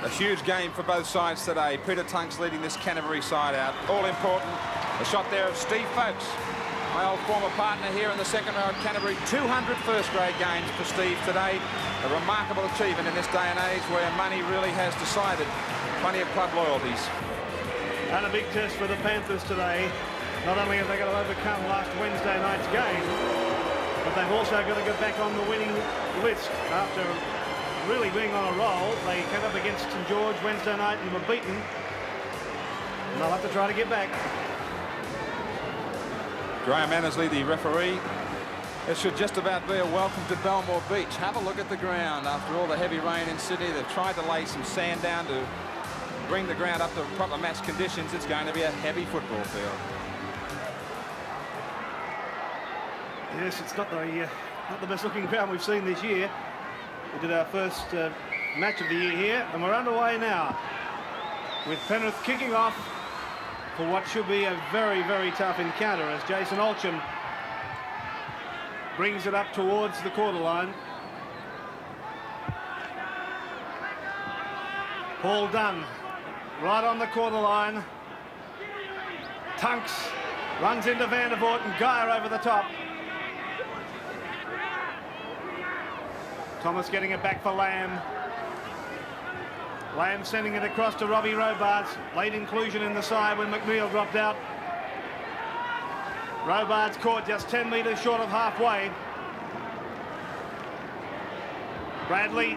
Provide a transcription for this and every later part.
A huge game for both sides today. Peter Tunks leading this Canterbury side out. All important. A shot there of Steve Folkes, my old former partner here in the second row at Canterbury. 200 first-grade games for Steve today. A remarkable achievement in this day and age where money really has decided. Plenty of club loyalties. And a big test for the Panthers today. Not only have they got to overcome last Wednesday night's game, but they've also got to get back on the winning list after really being on a roll. They came up against St George Wednesday night and were beaten. And they'll have to try to get back. Graham Annesley, the referee. It should just about be a welcome to Belmore Beach. Have a look at the ground. After all the heavy rain in Sydney, they've tried to lay some sand down to bring the ground up to proper match conditions. It's going to be a heavy football field. Yes, it's not the best looking ground we've seen this year. We did our first match of the year here, and we're underway now with Penrith kicking off for what should be a very, very tough encounter as Jason Olchem brings it up towards the quarter line. Paul Dunn right on the quarter line. Tunks runs into Vandervoort and Geyer over the top. Thomas getting it back for Lamb. Lamb sending it across to Robbie Robards. Late inclusion in the side when McNeil dropped out. Robards caught just 10 metres short of halfway. Bradley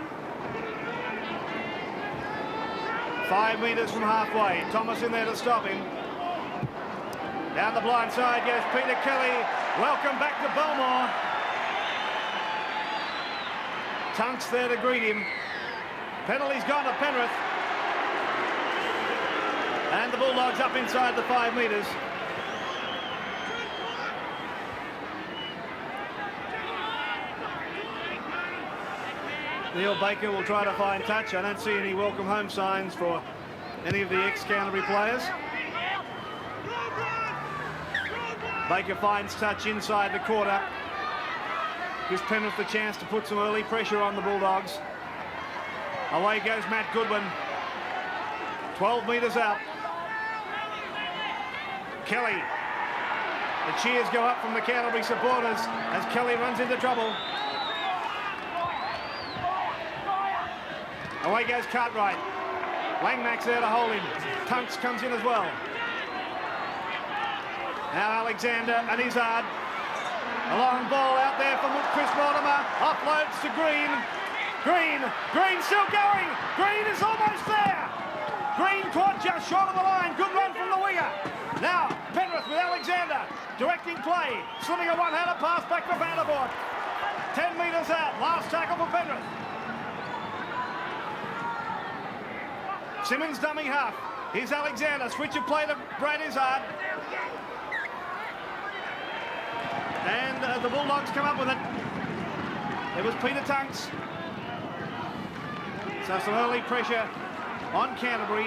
5 metres from halfway. Thomas in there to stop him. Down the blind side goes Peter Kelly. Welcome back to Belmore. Tunks there to greet him. Penalty's gone to Penrith. And the Bulldogs up inside the 5 metres. Neil Baker will try to find touch. I don't see any welcome home signs for any of the ex-Canterbury players. Baker finds touch inside the quarter. Gives Penrith the chance to put some early pressure on the Bulldogs. Away goes Matt Goodwin. 12 metres out. Kelly. The cheers go up from the Canterbury supporters as Kelly runs into trouble. Away goes Cartwright. Langmack's there to hold him. Tunks comes in as well. Now Alexander and Izzard. A long ball out there from Chris Mortimer. Offloads to Green. Green still going. Green is almost there. Green caught just short of the line. Good run from the winger. Now Penrith with Alexander directing play. Slipping a one-handed pass back for Vandervoort. 10 metres out. Last tackle for Penrith. Simmons dummy half. Here's Alexander. Switch of play to Brad Izzard. And the Bulldogs come up with it. It was Peter Tunks. So some early pressure on Canterbury.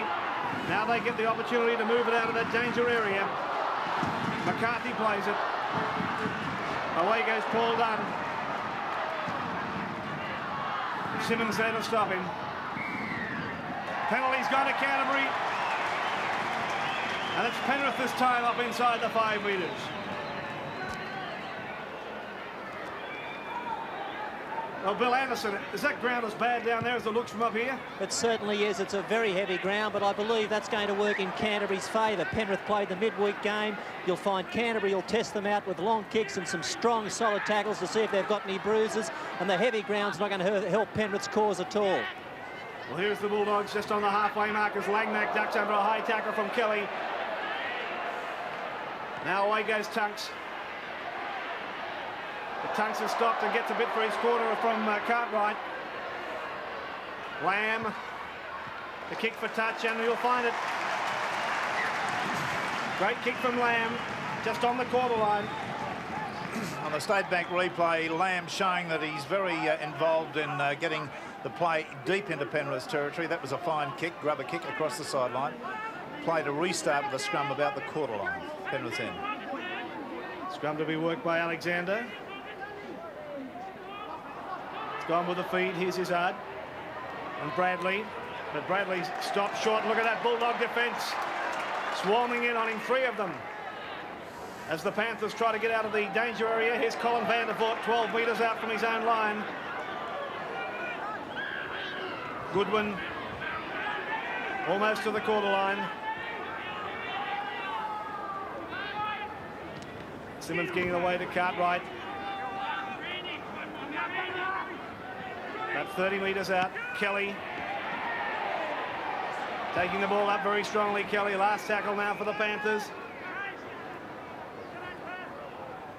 Now they get the opportunity to move it out of that danger area. McCarthy plays it. Away goes Paul Dunn. Simmons there to stop him. Penalty's gone to Canterbury. And it's Penrith this time up inside the 5 metres. Well, Bill Anderson, is that ground as bad down there as it looks from up here? It certainly is. It's a very heavy ground, but I believe that's going to work in Canterbury's favour. Penrith played the midweek game. You'll find Canterbury will test them out with long kicks and some strong, solid tackles to see if they've got any bruises. And the heavy ground's not going to help Penrith's cause at all. Well, here's the Bulldogs just on the halfway mark as Langmack ducks under a high tackle from Kelly. Now away goes Tunks. But Tunks has stopped and gets a bit for his quarter from Cartwright. Lamb, the kick for touch, and you'll find it. Great kick from Lamb, just on the quarter line. On the State Bank replay, Lamb showing that he's very involved in getting the play deep into Penrith's territory. That was a fine kick, grab a kick across the sideline. Play to restart with the scrum about the quarter line. Penrith's in. Scrum to be worked by Alexander. It's gone with the feet. Here's Izzard. And Bradley. But Bradley stopped short. Look at that Bulldog defence. Swarming in on him, 3 of them. As the Panthers try to get out of the danger area, here's Colin van der Voort, 12 metres out from his own line. Goodwin almost to the quarter line. Simmons getting away to Cartwright. About 30 metres out. Kelly taking the ball up very strongly. Kelly, last tackle now for the Panthers.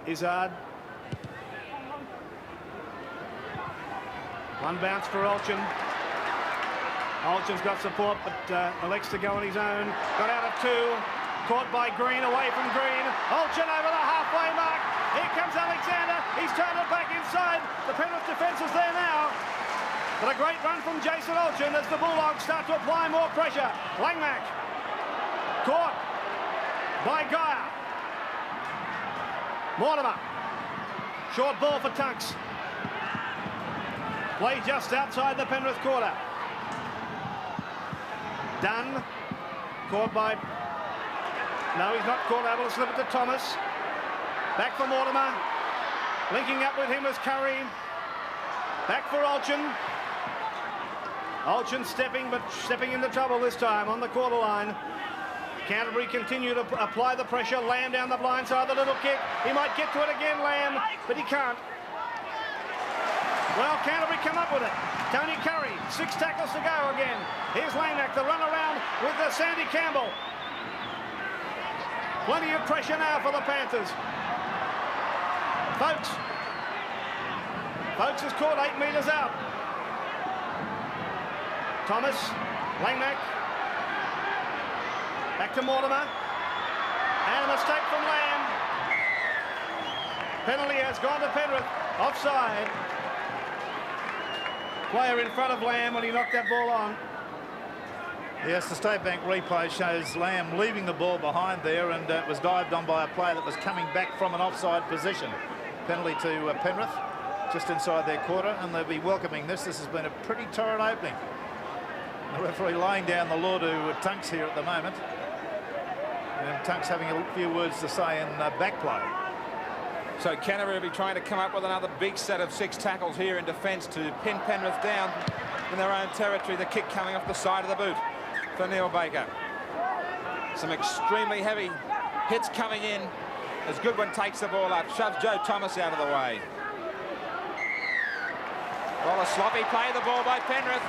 Izzard. One bounce for Olchen. Olchen's got support, but elects to go on his own. Got out of 2. Caught by Green, away from Green. Olchen over the halfway mark. Here comes Alexander. He's turned it back inside. The Penrith defence is there now. But a great run from Jason Olchen as the Bulldogs start to apply more pressure. Langmack. Caught by Geyer. Mortimer. Short ball for Tunks. Play just outside the Penrith quarter. Dunn. Caught by... No, he's not caught, able to slip it to Thomas. Back for Mortimer. Linking up with him was Curry. Back for Olchen. Olchen stepping into trouble this time on the quarter line. Canterbury continue to apply the pressure. Lamb down the blind side, the little kick. He might get to it again, Lamb, but he can't. Well, Canterbury come up with it. Tony Curry, 6 tackles to go again. Here's Langmack, the run around with Sandy Campbell. Plenty of pressure now for the Panthers. Folks is caught 8 metres out. Thomas, Langmack. Back to Mortimer. And a mistake from Lamb. Penalty has gone to Penrith. Offside. Player in front of Lamb when he knocked that ball on. Yes, the State Bank replay shows Lamb leaving the ball behind there, and it was dived on by a player that was coming back from an offside position. Penalty to Penrith, just inside their quarter, and they'll be welcoming this. This has been a pretty torrid opening. The referee laying down the law to Tunks here at the moment. And Tunks having a few words to say in back play. So Canterbury will be trying to come up with another big set of 6 tackles here in defence to pin Penrith down in their own territory. The kick coming off the side of the boot for Neil Baker. Some extremely heavy hits coming in as Goodwin takes the ball up, shoves Joe Thomas out of the way. Well, a sloppy play, the ball by Penrith.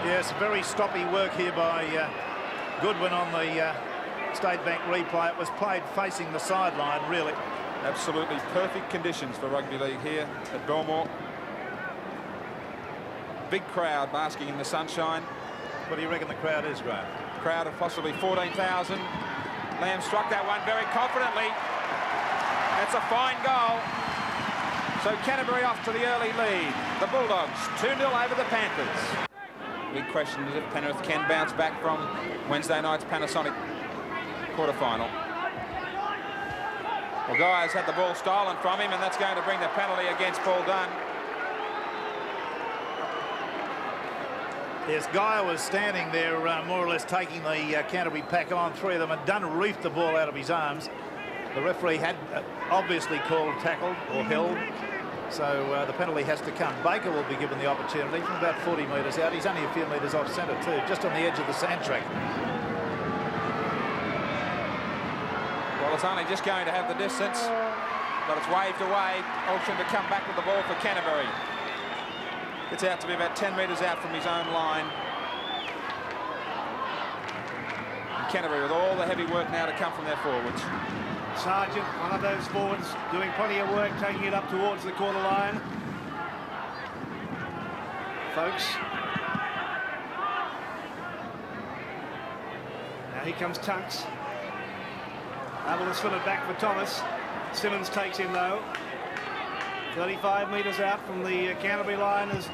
Yes, very stoppy work here by Goodwin on the State Bank replay. It was played facing the sideline, really. Absolutely perfect conditions for rugby league here at Belmore. Big crowd basking in the sunshine. What do you reckon the crowd is, Graham? Crowd of possibly 14,000. Lamb struck that one very confidently. That's a fine goal. So Canterbury off to the early lead. The Bulldogs 2-0 over the Panthers. Big question is if Penrith can bounce back from Wednesday night's Panasonic quarterfinal. Well, Guy's had the ball stolen from him, and that's going to bring the penalty against Paul Dunn. Yes, Guy was standing there more or less taking the Canterbury pack on. 3 of them, and Dunn reefed the ball out of his arms. The referee had obviously called tackled or held, so the penalty has to come. Baker will be given the opportunity from about 40 metres out. He's only a few metres off centre too, just on the edge of the sand track. Well, it's only just going to have the distance, but it's waved away. Olchen to come back with the ball for Canterbury. It's out to be about 10 metres out from his own line. And Canterbury with all the heavy work now to come from their forwards. Sargent, one of those forwards, doing plenty of work, taking it up towards the quarter line. Folks. Now here comes Tunks. Able to slip it back for Thomas. Simmons takes him though. 35 metres out from the Canterbury line as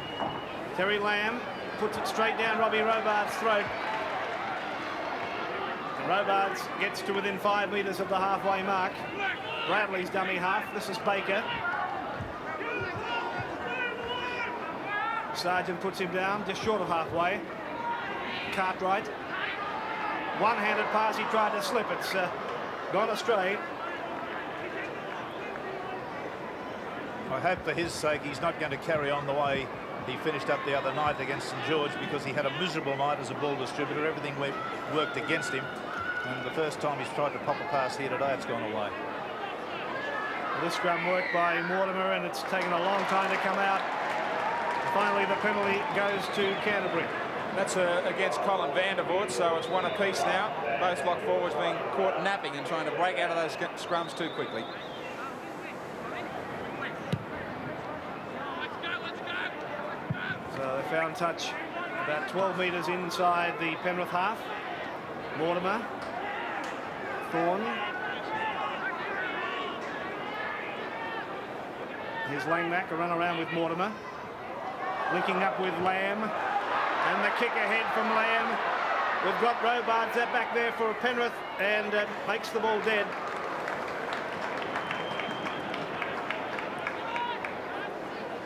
Terry Lamb puts it straight down Robbie Robards' throat. And Robards gets to within 5 metres of the halfway mark. Bradley's dummy half. This is Baker. Sargent puts him down, just short of halfway. Cartwright. One-handed pass, he tried to slip. It's gone astray. I hope for his sake he's not going to carry on the way he finished up the other night against St George, because he had a miserable night as a ball distributor. Everything worked against him. And the first time he's tried to pop a pass here today, it's gone away. Well, this scrum worked by Mortimer, and it's taken a long time to come out. Finally, the penalty goes to Canterbury. That's against Colin Vandervoort, so it's one apiece now. Both lock forwards being caught napping and trying to break out of those scrums too quickly. So they found touch about 12 metres inside the Penrith half. Mortimer. Thorne. Here's Langmack, a run around with Mortimer. Linking up with Lamb. And the kick ahead from Lamb. We've got Robards back there for Penrith, and makes the ball dead.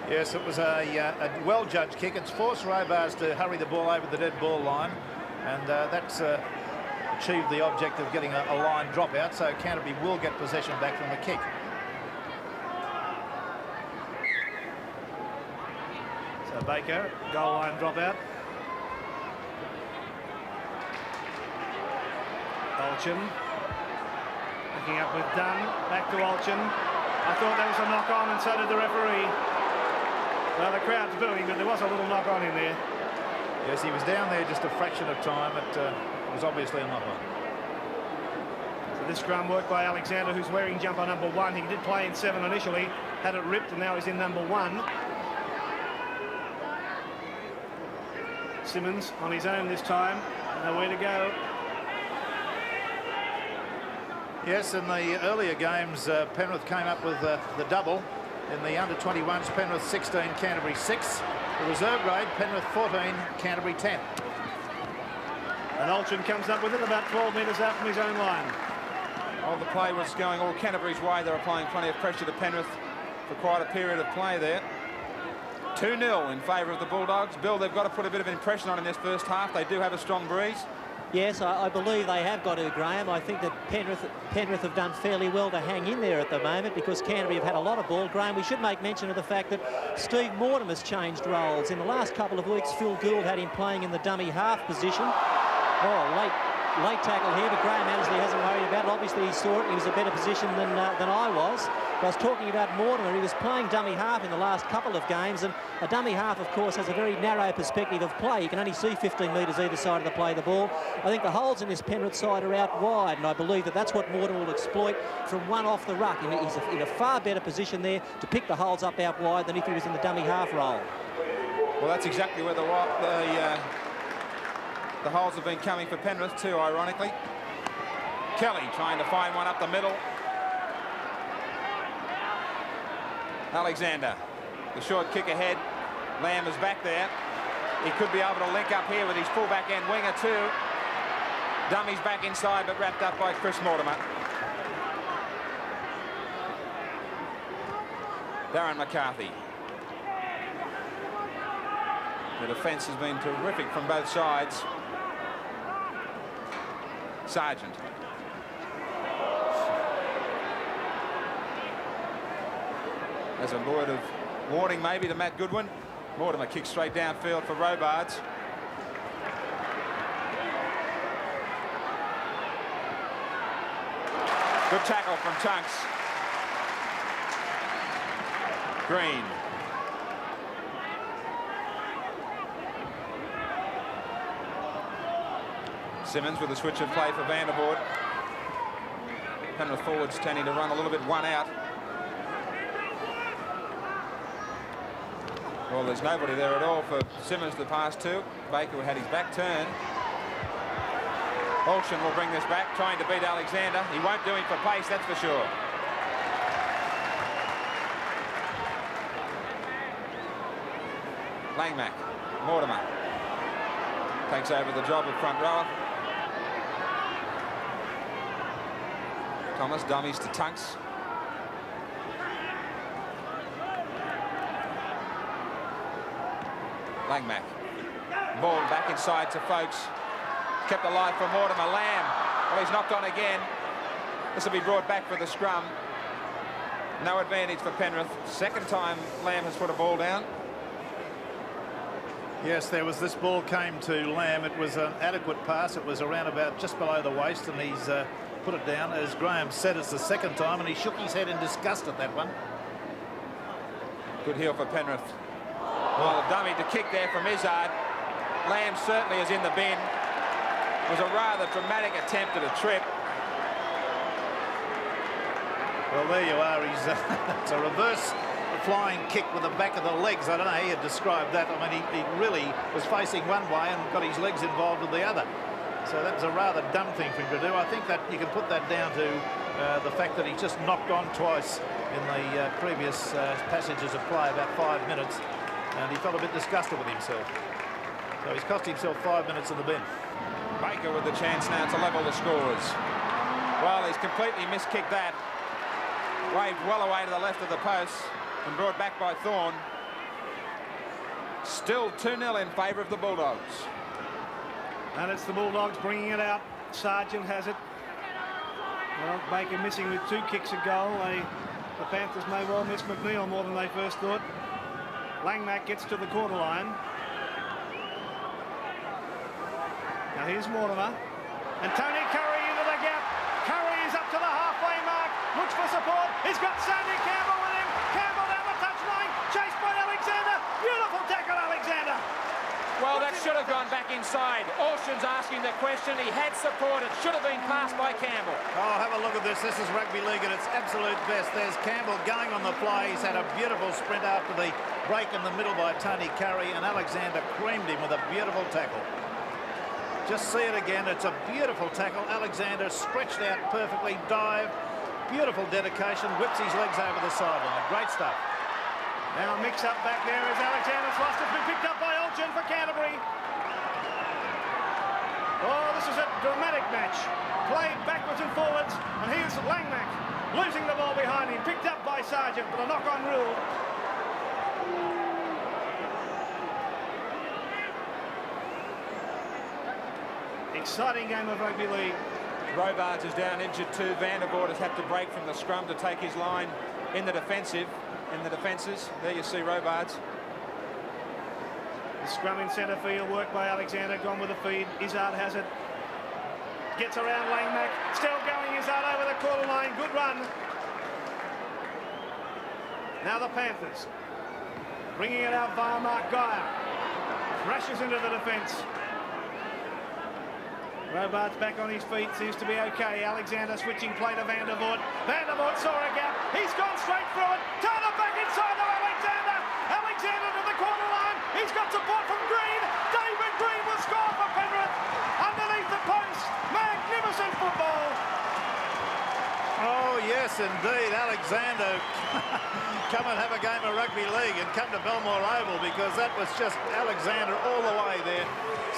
Yes, it was a well-judged kick. It's forced Robards to hurry the ball over the dead ball line, and that's achieved the object of getting a line dropout, so Canterbury will get possession back from the kick. So Baker, goal line dropout. Olchen. Looking up with Dunn. Back to Olchen. I thought there was a knock-on, and so did the referee. Well, the crowd's booing, but there was a little knock-on in there. Yes, he was down there just a fraction of time. It was obviously a knock-on. So this scrum worked by Alexander, who's wearing jumper number 1. He did play in 7 initially, had it ripped, and now he's in number 1. Simmons on his own this time. Nowhere to go. Yes, in the earlier games, Penrith came up with the double. In the under-21s, Penrith 16, Canterbury 6. The reserve grade, Penrith 14, Canterbury 10. And Olchen comes up with it about 12 metres out from his own line. Well, the play was going all Canterbury's way. They were applying plenty of pressure to Penrith for quite a period of play there. 2-0 in favour of the Bulldogs. Bill, they've got to put a bit of impression on in this first half. They do have a strong breeze. Yes, I believe they have got to, Graham. I think that Penrith have done fairly well to hang in there at the moment, because Canterbury have had a lot of ball. Graham, we should make mention of the fact that Steve Mortimer's changed roles. In the last couple of weeks, Phil Gould had him playing in the dummy half position. Oh, late tackle here, but Graham Annesley hasn't worried about it. Obviously, he saw it. He was in a better position than I was. But I was talking about Mortimer. He was playing dummy half in the last couple of games, and a dummy half, of course, has a very narrow perspective of play. You can only see 15 metres either side of the play the ball. I think the holes in this Penrith side are out wide, and I believe that that's what Mortimer will exploit from one off the ruck. And he's in a far better position there to pick the holes up out wide than if he was in the dummy half role. Well, that's exactly where the holes have been coming for Penrith too, ironically. Kelly trying to find one up the middle. Alexander, the short kick ahead. Lamb is back there. He could be able to link up here with his fullback end winger too. Dummies back inside, but wrapped up by Chris Mortimer. Darren McCarthy. The defence has been terrific from both sides. Sargent. As a word of warning maybe to Matt Goodwin. Mortimer kicks straight downfield for Robards. Good tackle from Tunks. Green. Simmons with a switch of play for Vandervoort. Penrith forwards tending to run a little bit one out. Well, there's nobody there at all for Simmons to pass to. Baker had his back turned. Olchen will bring this back, trying to beat Alexander. He won't do him for pace, that's for sure. Langmack. Mortimer takes over the job of front rower. Thomas dummies to Tunks. Langmack. Ball back inside to Folks. Kept alive for Mortimer. Lamb. Well, he's knocked on again. This will be brought back for the scrum. No advantage for Penrith. Second time Lamb has put a ball down. Yes, this ball came to Lamb. It was an adequate pass. It was around about just below the waist, and he's put it down. As Graham said, it's the second time, and he shook his head in disgust at that one. Good heel for Penrith. Well, a dummy to kick there from Izzard. Lamb certainly is in the bin. It was a rather dramatic attempt at a trip. Well, there you are. He's it's a reverse flying kick with the back of the legs. I don't know how you'd describe that. I mean, he really was facing one way and got his legs involved with the other. So that was a rather dumb thing for him to do. I think that you can put that down to the fact that he just knocked on twice in the previous passages of play, about 5 minutes, and he felt a bit disgusted with himself. So he's cost himself 5 minutes in the bin. Baker with the chance now to level the scores. Well, he's completely miskicked that. Waved well away to the left of the post and brought back by Thorne. Still 2-0 in favour of the Bulldogs. And it's the Bulldogs bringing it out. Sargent has it. Well, Baker missing with 2 kicks a goal. The Panthers may well miss McNeil more than they first thought. Langmack gets to the quarter line. Now here's Mortimer. And Tony Curry into the gap. Curry is up to the halfway mark. Looks for support. He's got Sandy Campbell with him. Campbell down the touchline. Chased by Alexander. Beautiful tackle, Alexander. Well, that should have gone back inside. Ocean's asking the question. He had support. It should have been passed by Campbell. Oh, have a look at this. This is rugby league at its absolute best. There's Campbell going on the fly. He's had a beautiful sprint after the break in the middle by Tony Curry, and Alexander creamed him with a beautiful tackle. Just see it again. It's a beautiful tackle. Alexander stretched out perfectly, dived. Beautiful dedication. Whips his legs over the sideline. Great stuff. Now mix up back there as Alexander's lost. It's been picked up by Olchen for Canterbury. Oh, this is a dramatic match. Played backwards and forwards. And here's Langmack losing the ball behind him. Picked up by Sargent, but a knock-on ruled. Exciting game of rugby league. Robards is down injured too. Vandervoort has had to break from the scrum to take his line in the defenses. There you see Robards. The scrum in centre field, work by Alexander, gone with the feed. Izzard has it. Gets around Langmack. Still going Izzard over the quarter line. Good run. Now the Panthers. Bringing it out via Mark Geyer. Crashes into the defence. Robards back on his feet, seems to be okay. Alexander switching play to Vandervoort. Vandervoort saw a gap. He's gone straight through it. Turn it back inside to Alexander. Alexander to the corner line. He's got support from Green. David Green will score for Penrith. Underneath the post. Magnificent football. Oh, yes, indeed. Alexander, come and have a game of rugby league and come to Belmore Oval, because that was just Alexander all the way there.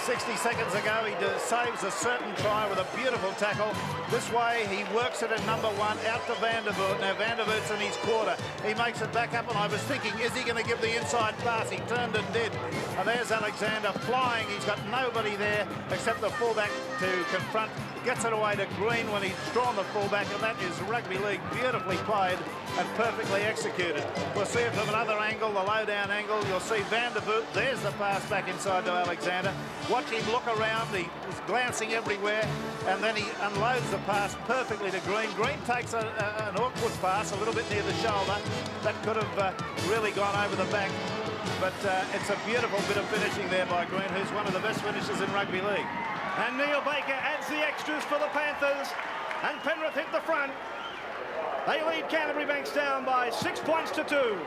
60 seconds ago, he saves a certain try with a beautiful tackle. This way, he works it at number 1 out to Vandervoort. Now, Vandervoort's in his quarter. He makes it back up, and I was thinking, is he going to give the inside pass? He turned and did. And there's Alexander flying. He's got nobody there except the fullback to confront. Gets it away to Green when he's drawn the fullback, and that is rugby league beautifully played and perfectly executed. We'll see it from another angle, the low-down angle. You'll see Vandervoort. There's the pass back inside to Alexander. Watch him look around. He was glancing everywhere, and then he unloads the pass perfectly to Green. Green takes an awkward pass a little bit near the shoulder. That could have really gone over the back, but it's a beautiful bit of finishing there by Green, who's one of the best finishers in rugby league. And Neil Baker adds the extras for the Panthers, and Penrith hit the front. They lead Canterbury-Bankstown by 6 points to 2.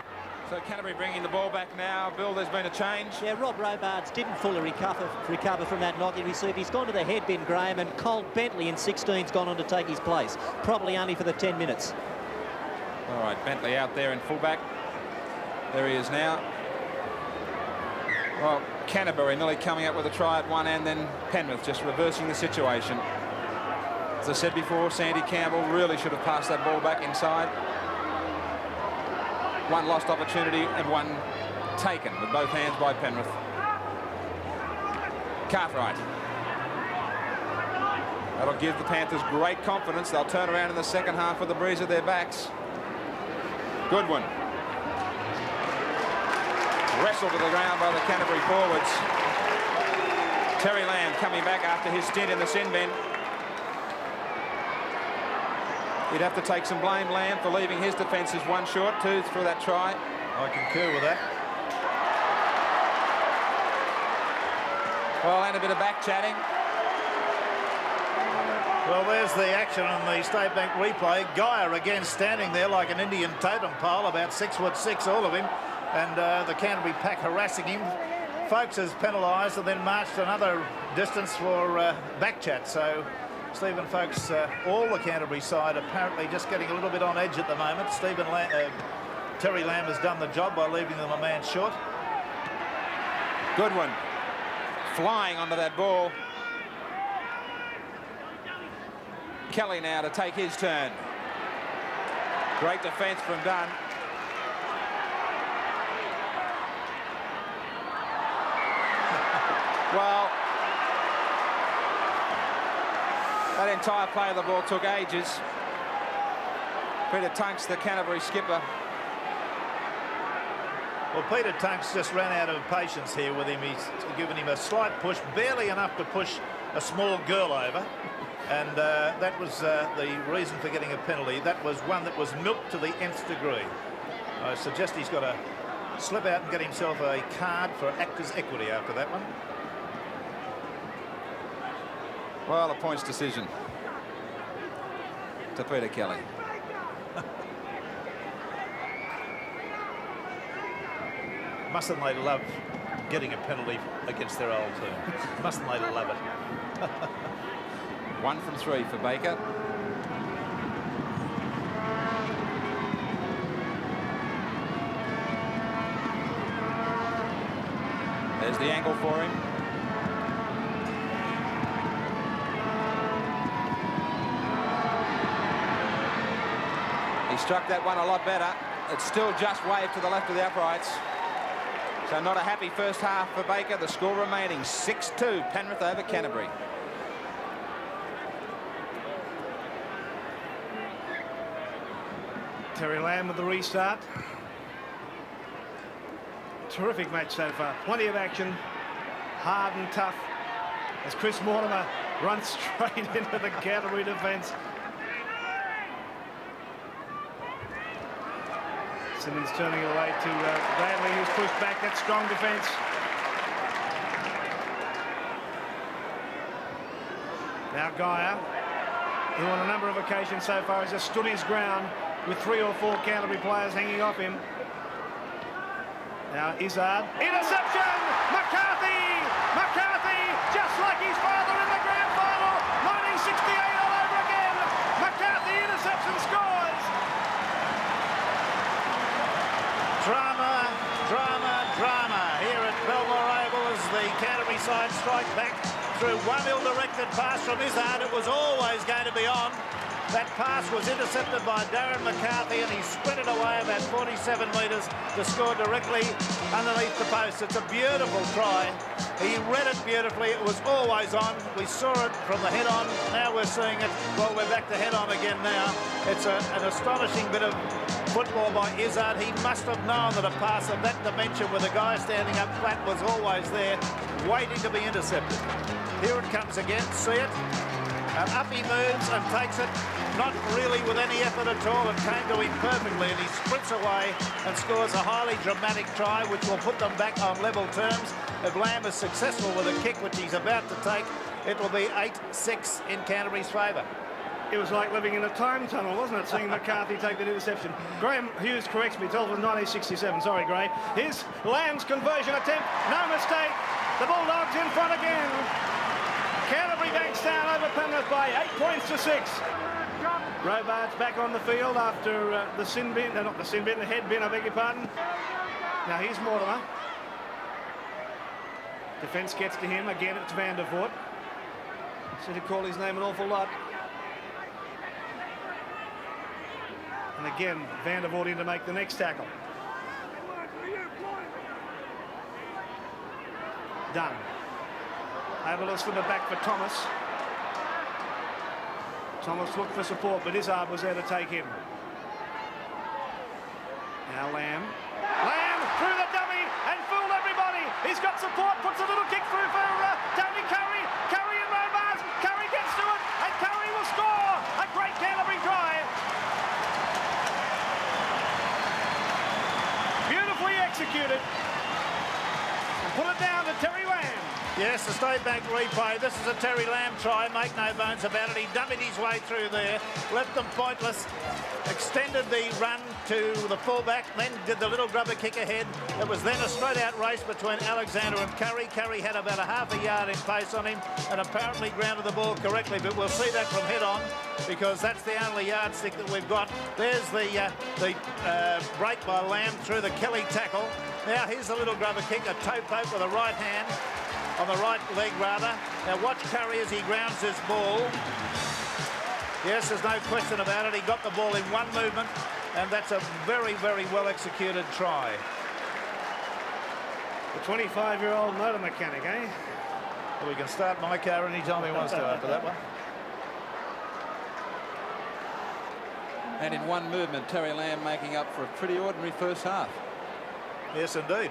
So Canterbury bringing the ball back now. Bill, there's been a change. Yeah, Rob Robards didn't fully recover from that knock he received. He's gone to the head bin, Graham, and Colt Bentley in 16's gone on to take his place. Probably only for the 10 minutes. All right, Bentley out there in fullback. There he is now. Well, Canterbury nearly coming up with a try at one end, then Penrith just reversing the situation. As I said before, Sandy Campbell really should have passed that ball back inside. One lost opportunity and one taken with both hands by Penrith. Cartwright. That'll give the Panthers great confidence. They'll turn around in the second half with the breeze at their backs. Goodwin. Wrestled to the ground by the Canterbury forwards. Terry Lamb coming back after his stint in the sin bin. You'd have to take some blame, Lamb, for leaving his defences one short, too, through that try. I concur with that. Well, and a bit of back-chatting. Well, there's the action on the State Bank replay. Geyer again standing there like an Indian totem pole, about 6'6", all of him. And the Canterbury pack harassing him. Folks is penalised and then marched another distance for back chat. So Stephen Folks, all the Canterbury side apparently just getting a little bit on edge at the moment. Terry Lamb has done the job by leaving them a man short. Goodwin flying onto that ball. Kelly now to take his turn. Great defence from Dunn. Well, that entire play of the ball took ages. Peter Tunks, the Canterbury skipper. Well, Peter Tunks just ran out of patience here with him. He's given him a slight push, barely enough to push a small girl over. And that was the reason for getting a penalty. That was one that was milked to the nth degree. I suggest he's got to slip out and get himself a card for actors' equity after that one. Well, a points decision to Peter Kelly. Mustn't they love getting a penalty against their old team? Mustn't they love it? 1 from 3 for Baker. There's the angle for him. He struck that one a lot better. It's still just waved to the left of the uprights. So not a happy first half for Baker. The score remaining 6-2, Penrith over Canterbury. Terry Lamb with the restart. Terrific match so far. Plenty of action. Hard and tough as Chris Mortimer runs straight into the Canterbury defence. Simmons turning it away to Bradley, who's pushed back. That strong defence. Now Geyer, who on a number of occasions so far has just stood his ground with 3 or 4 Canterbury players hanging off him. Now Izzard. Interception! McCarthy! McCarthy! Just like his father in the grand final. 1968 all over again. McCarthy interception scores. Drama, drama, drama here at Belmore Oval as the Canterbury side strike back through one ill-directed pass from Izzard. It was always going to be on. That pass was intercepted by Darren McCarthy and he sprinted away about 47 metres to score directly underneath the post. It's a beautiful try. He read it beautifully. It was always on. We saw it from the head on. Now we're seeing it. Well, we're back to head on again now. It's an astonishing bit of football by Izzard. He must have known that a pass of that dimension with a guy standing up flat was always there, waiting to be intercepted. Here it comes again. See it? And up he moves and takes it, not really with any effort at all. It came to him perfectly and he sprints away and scores a highly dramatic try which will put them back on level terms. If Lamb is successful with a kick which he's about to take, it will be 8-6 in Canterbury's favour. It was like living in a time tunnel, wasn't it, seeing McCarthy take that interception. Graham Hughes corrects me, told it was 1967. Sorry, Gray. Here's Lamb's conversion attempt. No mistake. The Bulldogs in front again. Canterbury-Bankstown over Penrith by 8 points to 6. Robarts back on the field after the sin bin, not the sin bin, the head bin, I beg your pardon. Now here's Mortimer. Defence gets to him. Again, it's Van der Voort. Said to call his name an awful lot. And again, Van der Voort in to make the next tackle. Done. Able to slip it back for Thomas. Thomas looked for support, but Izzard was there to take him. Now Lamb. Lamb through the dummy and fooled everybody. He's got support, puts a little kick through for Tony Curry. Curry in low bars. Curry gets to it, and Curry will score. A great Canterbury try. Beautifully executed. And put it down to Terry Lamb. Yes, the State Bank replay. This is a Terry Lamb try, make no bones about it. He dummied his way through there, left them pointless, extended the run to the fullback, then did the little grubber kick ahead. It was then a straight-out race between Alexander and Curry. Curry had about a half a yard in pace on him and apparently grounded the ball correctly, but we'll see that from head on because that's the only yardstick that we've got. There's the break by Lamb through the Kelly tackle. Now here's the little grubber kick, a toe poke with a right hand. On the right leg, rather. Now watch Curry as he grounds this ball. Yes, there's no question about it. He got the ball in one movement, and that's a very, very well-executed try. The 25-year-old motor mechanic, eh? Well, we can start my car anytime he wants to after that one. And in one movement, Terry Lamb making up for a pretty ordinary first half. Yes, indeed.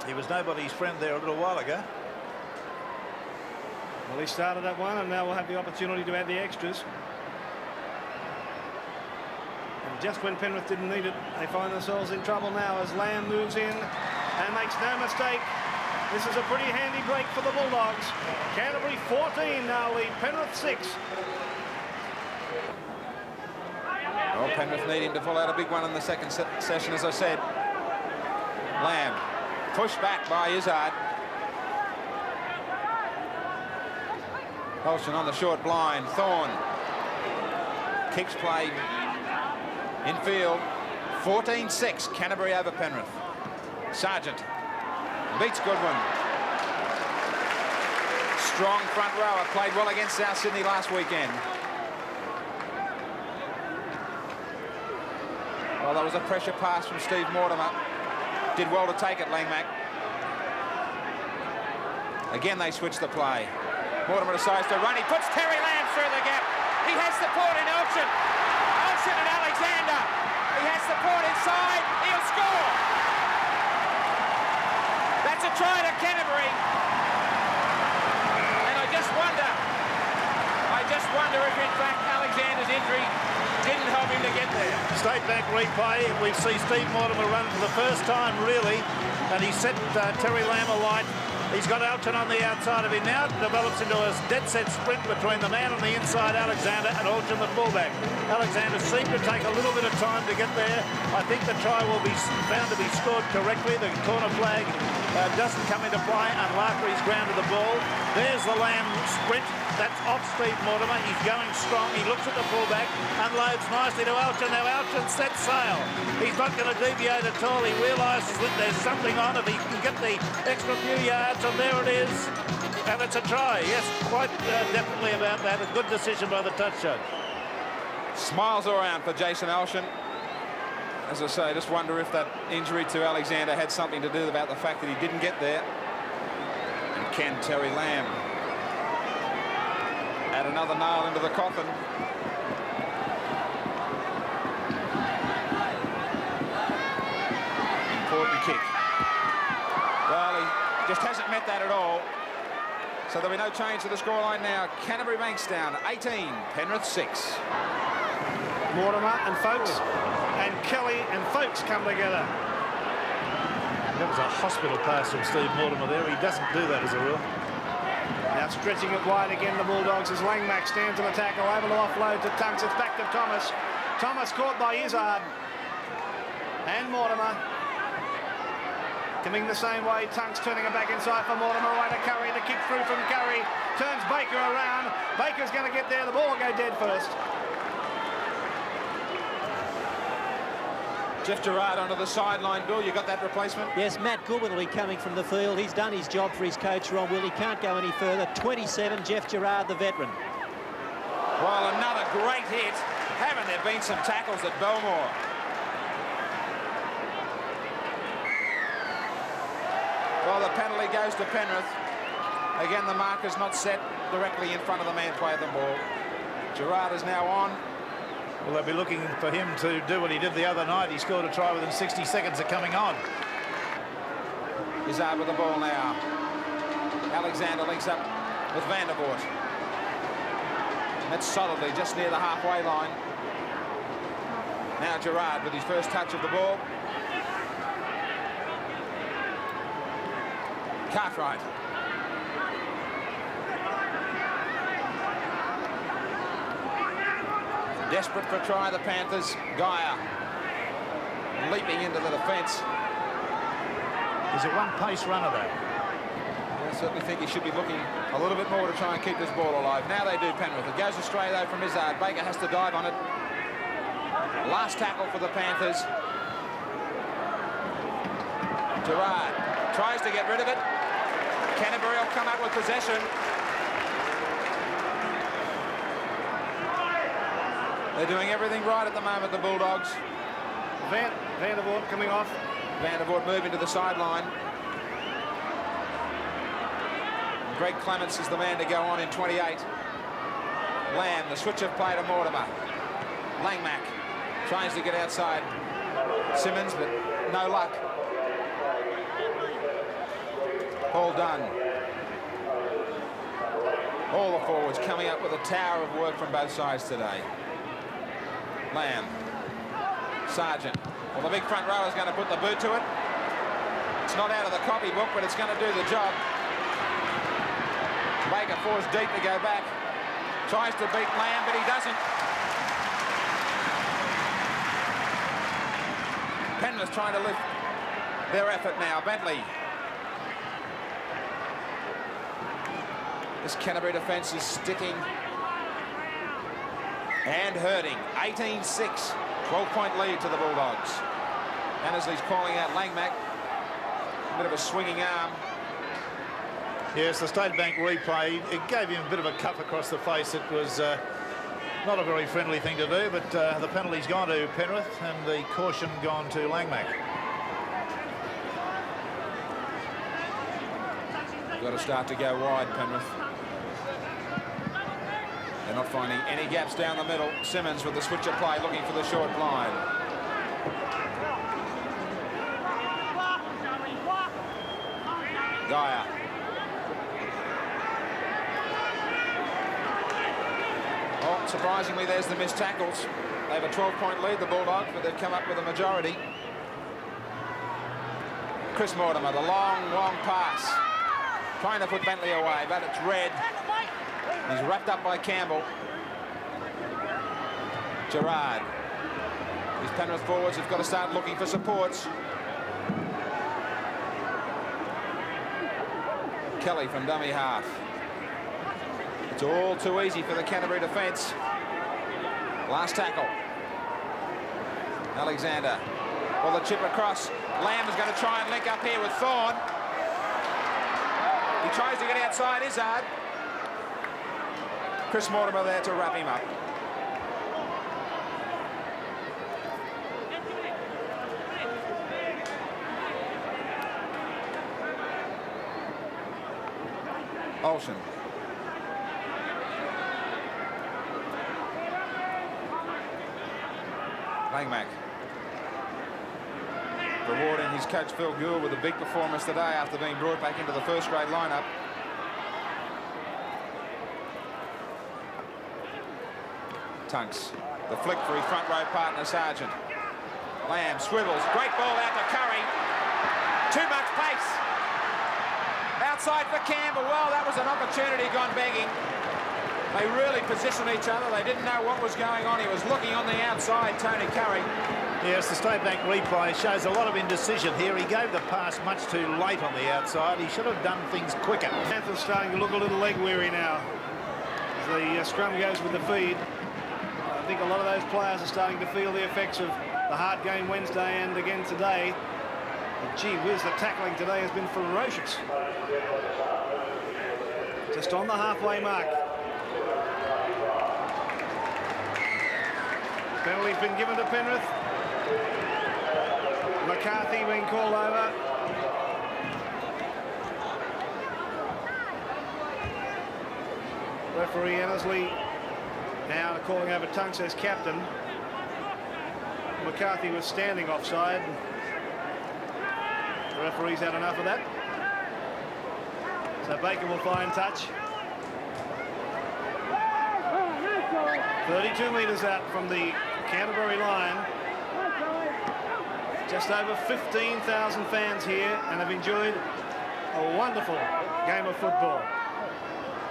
He was nobody's friend there a little while ago. Well, he started that one, and now we'll have the opportunity to add the extras. And just when Penrith didn't need it, they find themselves in trouble now as Lamb moves in and makes no mistake. This is a pretty handy break for the Bulldogs. Canterbury 14 now lead Penrith 6. Well, Penrith needing to pull out a big one in the second session, as I said. Lamb pushed back by Izzard. Olsen on the short blind. Thorne kicks play infield. 14-6. Canterbury over Penrith. Sargent beats Goodwin. Strong front rower. Played well against South Sydney last weekend. Well, that was a pressure pass from Steve Mortimer. Did well to take it, Langmack. Again, they switch the play. Mortimer decides to run. He puts Terry Lamb through the gap. He has support in Olsen. Olsen and Alexander. He has support inside. He'll score. That's a try to Canterbury. And I just wonder if, in fact, Alexander's injury didn't help him to get there. State Bank replay. We see Steve Mortimer run for the first time, really, and he set Terry Lamb alight. He's got Alton on the outside of him now. It develops into a dead-set sprint between the man on the inside, Alexander, and Alton, the fullback. Alexander seemed to take a little bit of time to get there. I think the try will be found to be scored correctly. The corner flag doesn't come into play, and Larkery's grounded the ball. There's the Lamb sprint. That's off Steve Mortimer. He's going strong. He looks at the fullback, unloads nicely to Alton. Now Alton sets sail. He's not going to deviate at all. He realises that there's something on if he can get the extra few yards, and there it is. And it's a try. Yes, quite definitely about that. A good decision by the touch judge. Smiles around for Jason Olsen. As I say, I just wonder if that injury to Alexander had something to do about the fact that he didn't get there. And can Terry Lamb add another nail into the coffin? Important kick. Well, he just hasn't met that at all. So there'll be no change to the scoreline now. Canterbury-Bankstown 18, Penrith 6. Mortimer and Folkes, and Kelly and Folkes come together. That was a hospital pass from Steve Mortimer there. He doesn't do that as a rule. Now stretching it wide again, the Bulldogs, as Langmack stands on the tackle, able to offload to Tunks. It's back to Thomas. Thomas caught by Izzard. And Mortimer. Coming the same way, Tunks turning it back inside for Mortimer, right to Curry, the kick through from Curry. Turns Baker around. Baker's going to get there. The ball will go dead first. Jeff Gerard onto the sideline. Bill, you got that replacement? Yes, Matt Goodwin will be coming from the field. He's done his job for his coach, Ron Will. He can't go any further. 27, Jeff Gerard, the veteran. Well, another great hit. Haven't there been some tackles at Belmore? Well, the penalty goes to Penrith. Again, the marker's not set directly in front of the man playing the ball. Gerrard is now on. Well, they'll be looking for him to do what he did the other night. He scored a try within 60 seconds of coming on. Izzard with the ball now. Alexander links up with Van der Voort. That's solidly just near the halfway line. Now Gerrard with his first touch of the ball. Cartwright. Desperate for a try, the Panthers. Geyer leaping into the defence. He's a one-pace runner, though. I certainly think he should be looking a little bit more to try and keep this ball alive. Now they do, Penrith. It goes astray, though, from Izzard. Baker has to dive on it. Last tackle for the Panthers. Gerrard tries to get rid of it. Canterbury will come up with possession. They're doing everything right at the moment, the Bulldogs. Van der Voort coming off. Van der Voort moving to the sideline. Greg Clements is the man to go on in 28. Lamb, the switch of play to Mortimer. Langmack tries to get outside Simmons, but no luck. All done. All the forwards coming up with a tower of work from both sides today. Lamb. Sargent. Well, the big front row is going to put the boot to it. It's not out of the copybook, but it's going to do the job. Baker forced deep to go back. Tries to beat Lamb, but he doesn't. Penrith trying to lift their effort now. Bentley. This Canterbury defence is sticking and hurting. 18-6, 12-point lead to the Bulldogs. Annesley's calling out Langmack. A bit of a swinging arm. Yes, the State Bank replay, it gave him a bit of a cuff across the face. It was not a very friendly thing to do, but the penalty's gone to Penrith and the caution gone to Langmack. Got to start to go wide, Penrith. They're not finding any gaps down the middle. Simmons with the switch of play looking for the short line. Geyer. Oh, surprisingly, there's the missed tackles. They have a 12-point lead, the Bulldogs, but they've come up with a majority. Chris Mortimer, the long pass. Trying to put Bentley away, but it's red. He's wrapped up by Campbell. Gerrard. These Penrith forwards have got to start looking for supports. Kelly from dummy half. It's all too easy for the Canterbury defence. Last tackle. Alexander. Well, the chip across. Lamb is going to try and link up here with Thorne. He tries to get outside Izzard. Chris Mortimer there to wrap him up. Olsen. Langmack. Rewarding his coach Phil Gould with a big performance today after being brought back into the first grade lineup. Tunks. The flick for his front row partner, Sargent. Lamb swivels. Great ball out to Curry. Too much pace. Outside for Campbell. Well, that was an opportunity gone begging. They really positioned each other. They didn't know what was going on. He was looking on the outside, Tony Curry. Yes, the State Bank replay shows a lot of indecision here. He gave the pass much too late on the outside. He should have done things quicker. Panthers starting to look a little leg weary now as the scrum goes with the feed. I think a lot of those players are starting to feel the effects of the hard game Wednesday and again today. But gee whiz, the tackling today has been ferocious. Just on the halfway mark. Penalty's been given to Penrith. McCarthy being called over. Referee Annesley now calling over Tunks as captain. McCarthy was standing offside. The referee's had enough of that. So Baker will find touch. 32 metres out from the Canterbury line. Just over 15,000 fans here and have enjoyed a wonderful game of football.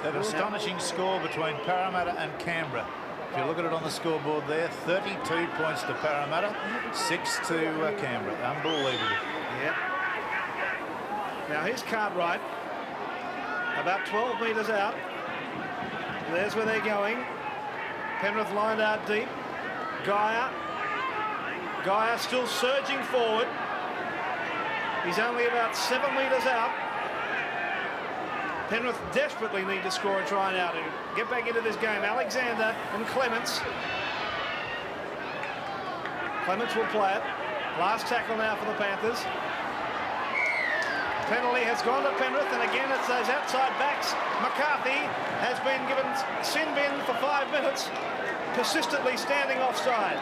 That astonishing score between Parramatta and Canberra. If you look at it on the scoreboard there, 32 points to Parramatta, 6 to Canberra. Unbelievable. Yeah. Now here's Cartwright, about 12 metres out. There's where they're going. Penrith lined out deep. Geyer still surging forward. He's only about 7 metres out. Penrith desperately need to score a try now to get back into this game. Alexander and Clements. Clements will play it. Last tackle now for the Panthers. Penalty has gone to Penrith, and again it's those outside backs. McCarthy has been given sin bin for 5 minutes, persistently standing offside.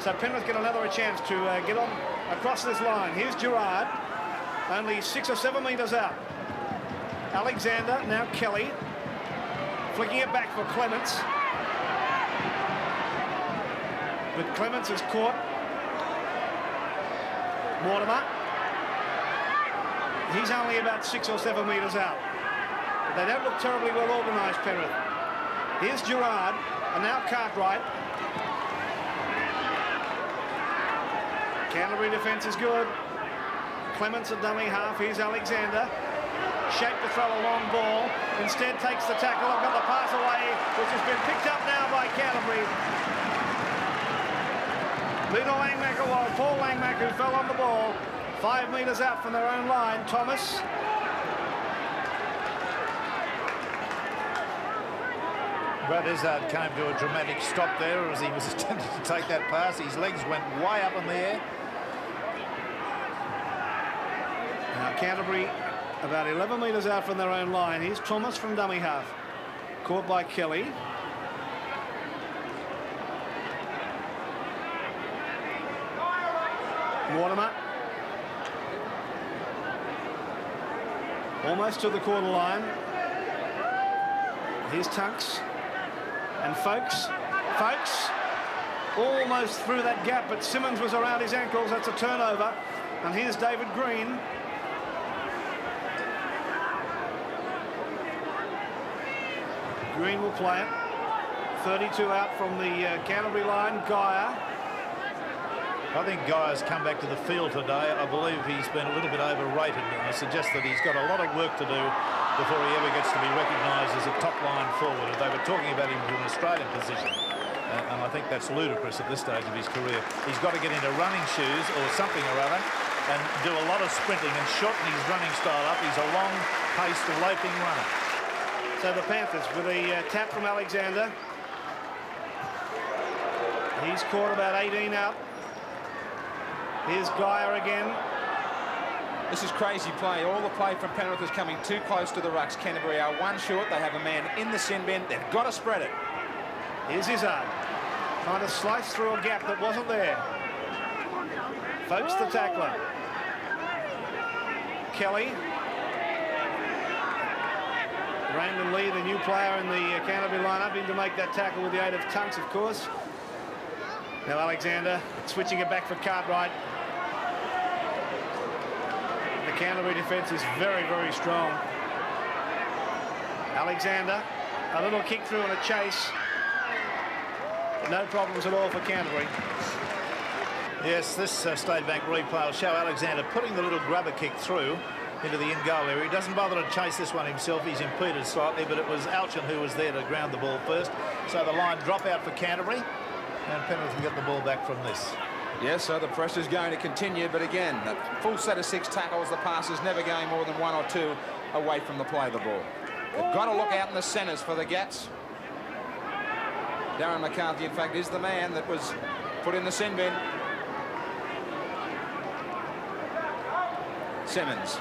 So Penrith get another chance to get on across this line. Here's Gerard, only 6 or 7 metres out. Alexander, now Kelly, flicking it back for Clements. But Clements is caught. Mortimer. He's only about 6 or 7 metres out. But they don't look terribly well organised, Penrith. Here's Gerard, and now Cartwright. Canterbury defence is good. Clements a dummy half. Here's Alexander. Shape to throw a long ball. Instead takes the tackle. I've got the pass away, which has been picked up now by Canterbury. Little Langmaker was Paul Langmaker who fell on the ball. 5 metres out from their own line. Thomas. Brad Izzard came to a dramatic stop there as he was attempting to take that pass. His legs went way up in the air. Now Canterbury about 11 metres out from their own line. Here's Thomas from dummy half. Caught by Kelly. Mortimer. Almost to the quarter line. Here's Tunks. And Folks almost through that gap, but Simmons was around his ankles. That's a turnover. And here's David Green. Green will play it. 32 out from the Canterbury line. Geyer. I think Guyer's come back to the field today. I believe he's been a little bit overrated, and I suggest that he's got a lot of work to do before he ever gets to be recognised as a top-line forward. They were talking about him from an Australian position, and I think that's ludicrous at this stage of his career. He's got to get into running shoes or something or other and do a lot of sprinting and shorten his running style up. He's a long-paced, loping runner. So the Panthers with a tap from Alexander. He's caught about 18 out. Here's Geyer again. This is crazy play. All the play from Penrith is coming too close to the rucks. Canterbury are one short. They have a man in the sin bin. They've got to spread it. Here's Izzard. Trying to slice through a gap that wasn't there. Folks the tackler. Kelly. Raymond Lee, the new player in the Canterbury lineup, in to make that tackle with the aid of Tunks, of course. Now Alexander switching it back for Cartwright. The Canterbury defence is very, very strong. Alexander, a little kick through and a chase. No problems at all for Canterbury. Yes, this State Bank replay will show Alexander putting the little grubber kick through into the in-goal area. He doesn't bother to chase this one himself. He's impeded slightly, but it was Alchin who was there to ground the ball first. So the line drop out for Canterbury, and Penrith will get the ball back from this. Yes, so the pressure's going to continue, but again, that full set of 6 tackles, the passes never going more than 1 or 2 away from the play of the ball. They've got to look out in the centres for the gats. Darren McCarthy, in fact, is the man that was put in the sin bin. Simmons.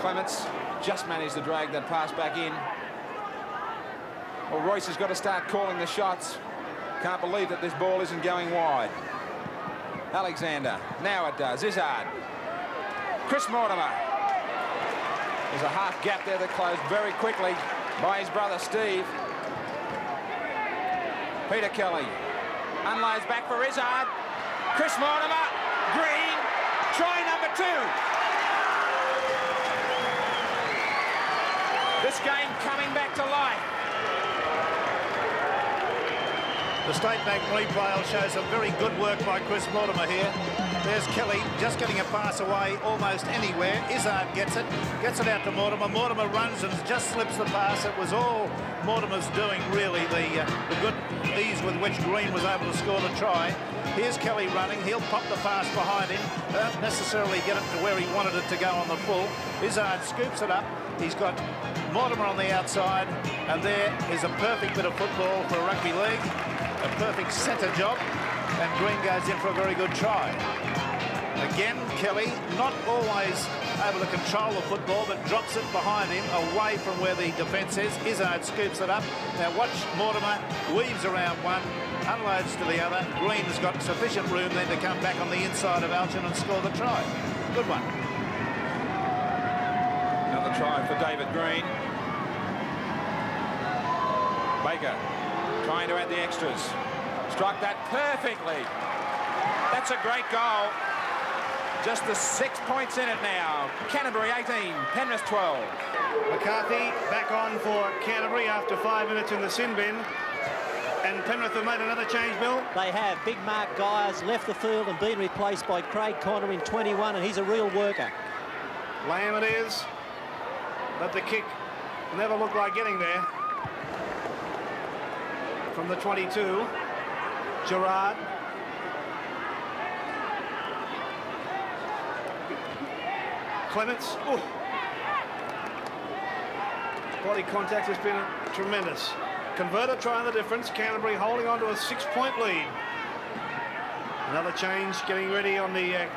Clements just managed to drag that pass back in. Well, Royce has got to start calling the shots. Can't believe that this ball isn't going wide. Alexander, now it does. Izzard. Chris Mortimer. There's a half gap there that closed very quickly by his brother Steve. Peter Kelly unloads back for Izzard. Chris Mortimer. Green. Try number 2. This game coming back to life. The State Bank replay will show some very good work by Chris Mortimer here. There's Kelly just getting a pass away almost anywhere. Izzard gets it out to Mortimer. Mortimer runs and just slips the pass. It was all Mortimer's doing, really, the good ease with which Green was able to score the try. Here's Kelly running. He'll pop the pass behind him. Don't necessarily get it to where he wanted it to go on the full. Izzard scoops it up. He's got Mortimer on the outside, and there is a perfect bit of football for a rugby league. A perfect centre job, and Green goes in for a very good try. Again, Kelly not always able to control the football, but drops it behind him, away from where the defence is. Izzard scoops it up. Now watch Mortimer, weaves around one, unloads to the other. Green has got sufficient room then to come back on the inside of Alchin and score the try. Good one. Another try for David Green. Baker trying to add the extras. Struck that perfectly. That's a great goal. Just the 6 points in it now. Canterbury 18, Penrith 12. McCarthy back on for Canterbury after 5 minutes in the sin bin. And Penrith have made another change, Bill. They have. Big Mark Gyers left the field and been replaced by Craig Connor in 21, and he's a real worker. Lamb it is. But the kick never looked like getting there. From the 22, Gerard. Clements. Ooh. Body contact has been tremendous. Converter trying the difference. Canterbury holding on to a 6-point lead. Another change getting ready on the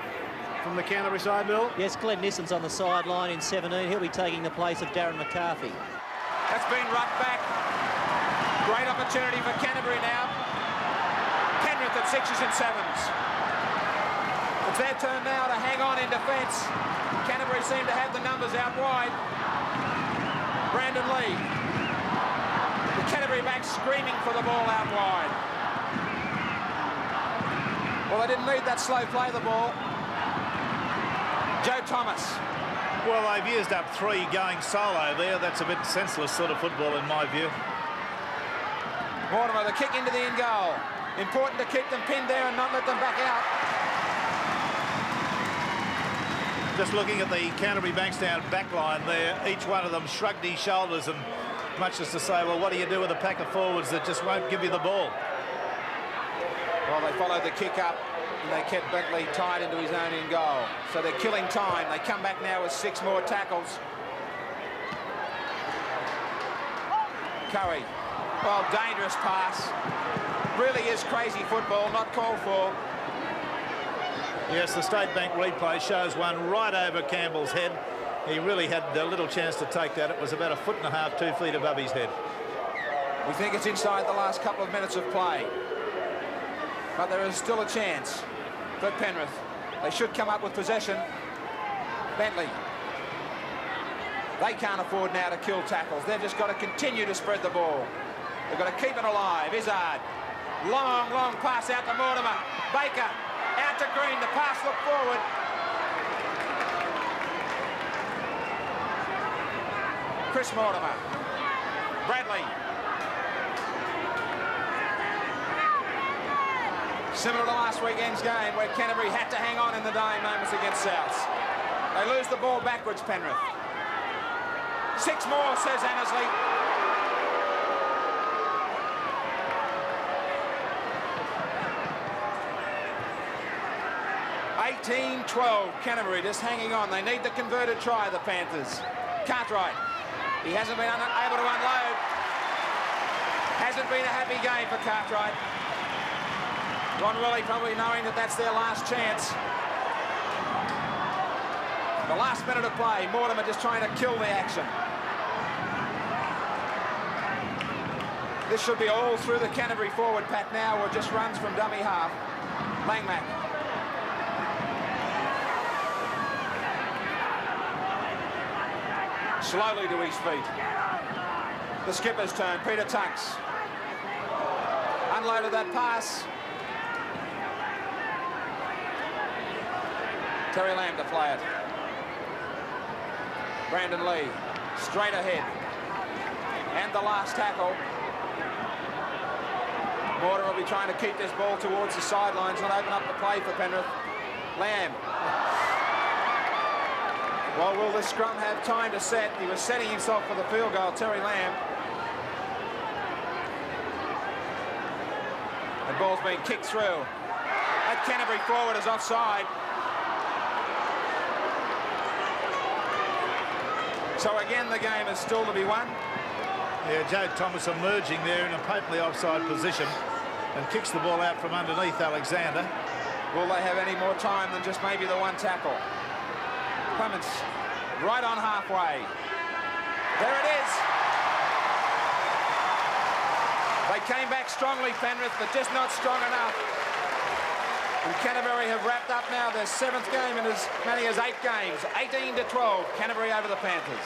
from the Canterbury side, Bill. Yes, Glenn Nisson's on the sideline in 17. He'll be taking the place of Darren McCarthy. That's been rucked back. Great opportunity for Canterbury now. Penrith at 6s and 7s. It's their turn now to hang on in defence. Canterbury seem to have the numbers out wide. Brandon Lee. The Canterbury back screaming for the ball out wide. Well, they didn't need that slow play the ball. Joe Thomas. Well, they've used up 3 going solo there. That's a bit senseless sort of football in my view. Mortimer, the kick into the in goal. Important to keep them pinned there and not let them back out. Just looking at the Canterbury-Bankstown back line there, each one of them shrugged his shoulders and much as to say, well, what do you do with a pack of forwards that just won't give you the ball? Well, they followed the kick up and they kept Bentley tied into his own in goal. So they're killing time. They come back now with 6 more tackles. Curry. Well, dangerous pass. Really is crazy football, not called for. Yes, the State Bank replay shows one right over Campbell's head. He really had a little chance to take that. It was about 1.5 feet, 2 feet above his head. We think it's inside the last couple of minutes of play. But there is still a chance for Penrith. They should come up with possession. Bentley. They can't afford now to kill tackles. They've just got to continue to spread the ball. They've got to keep it alive. Izzard. Long, long pass out to Mortimer. Baker. Out to Green. The pass looked forward. Chris Mortimer. Bradley. Similar to last weekend's game where Canterbury had to hang on in the dying moments against Souths. They lose the ball backwards, Penrith. 6 more, says Annesley. (18-12) Canterbury just hanging on. They need the converted try, the Panthers. Cartwright. He hasn't been able to unload. Hasn't been a happy game for Cartwright. Ron Willie probably knowing that that's their last chance. The last minute of play, Mortimer just trying to kill the action. This should be all through the Canterbury forward pack now, or just runs from dummy half. Langmack. Slowly to his feet. The skipper's turn, Peter Tunks. Unloaded that pass. Terry Lamb to play it. Brandon Lee, straight ahead. And the last tackle. Mortimer will be trying to keep this ball towards the sidelines and open up the play for Penrith. Lamb. Well, will the scrum have time to set? He was setting himself for the field goal, Terry Lamb. The ball's been kicked through. That Canterbury forward is offside. So again, the game is still to be won. Yeah, Joe Thomas emerging there in a patently offside position and kicks the ball out from underneath Alexander. Will they have any more time than just maybe the one tackle? Clements right on halfway. There it is. They came back strongly, Penrith, but just not strong enough. And Canterbury have wrapped up now their 7th game in as many as 8 games. 18-12, Canterbury over the Panthers.